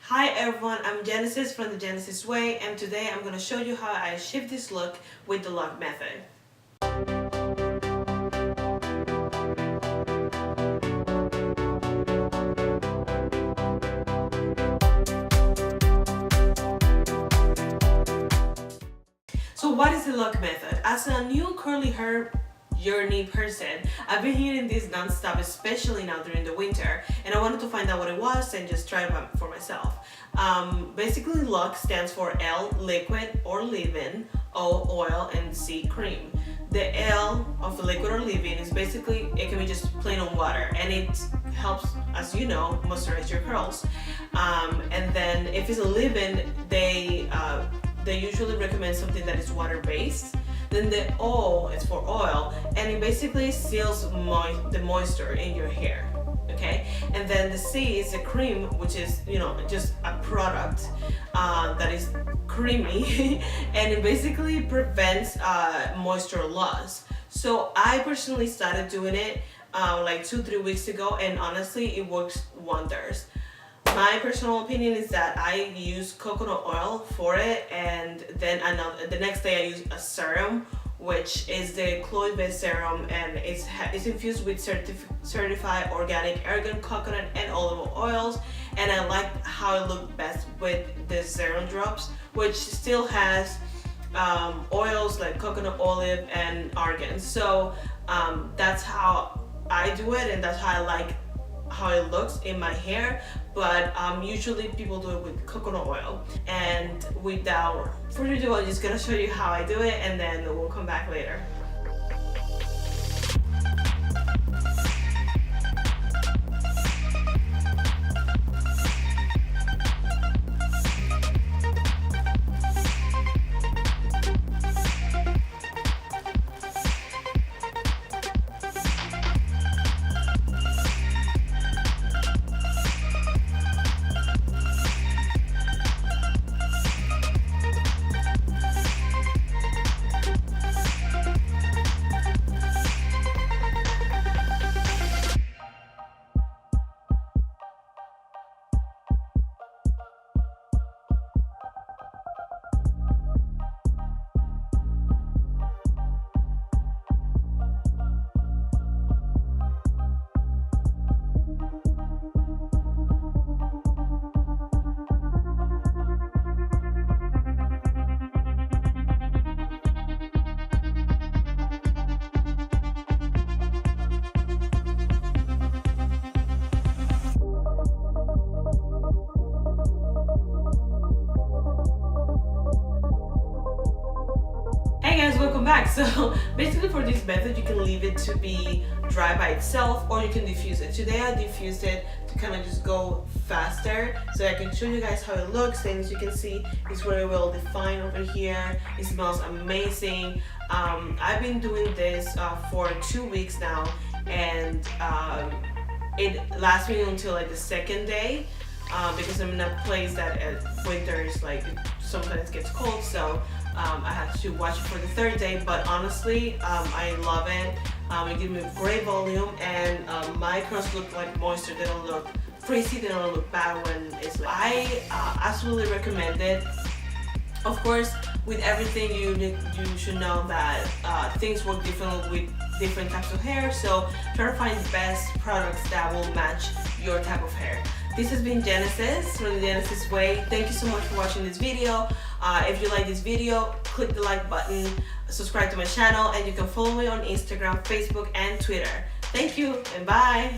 Hi everyone, I'm Genesis from the Genesis Way, and today I'm going to show you how I shift this look with the LOC method. So what is the LOC method? As a new curly hair journey person, I've been hearing this non-stop, especially now during the winter, and I wanted to find out what it was and just try it for myself. Basically, LOC stands for L, liquid or leave-in, O, oil, and C, cream. The L of liquid or leave-in is basically, it can be just plain on water, and it helps, as you know, moisturize your curls. And then if it's a leave-in, they usually recommend something that is water-based. Then the O is for oil, and it basically seals the moisture in your hair, okay? And then the C is a cream, which is, just a product that is creamy and it basically prevents moisture loss. So I personally started doing it like 2-3 weeks ago, and honestly it works wonders. My personal opinion is that I use coconut oil for it, and then the next day I use a serum, which is the Cliove serum, and it's infused with certified organic argan, coconut, and olive oils. And I like how it looked best with the serum drops, which still has oils like coconut, olive, and argan. So that's how I do it, and that's how I like how it looks in my hair. But usually people do it with coconut oil. And without further ado, I'm just gonna show you how I do it, and then we'll come back later. Welcome back. So basically for this method, you can leave it to be dry by itself, or you can diffuse it. Today I diffused it to kind of just go faster so I can show you guys how it looks. And as you can see, it's very well defined over here. It smells amazing. I've been doing this for 2 weeks now, and it lasts me until like the second day, because I'm in a place that winter is like sometimes gets cold, so I have to watch it for the third day. But honestly, I love it. It gives me great volume, and my curls look like moisture. They don't look frizzy, they don't look bad when it's like. I absolutely recommend it. Of course, with everything you should know that things work differently with different types of hair, so try to find the best products that will match your type of hair. This has been Genesis from the Genesis Way. Thank you so much for watching this video. If you like this video, click the like button, subscribe to my channel, and you can follow me on Instagram, Facebook, and Twitter. Thank you, and bye!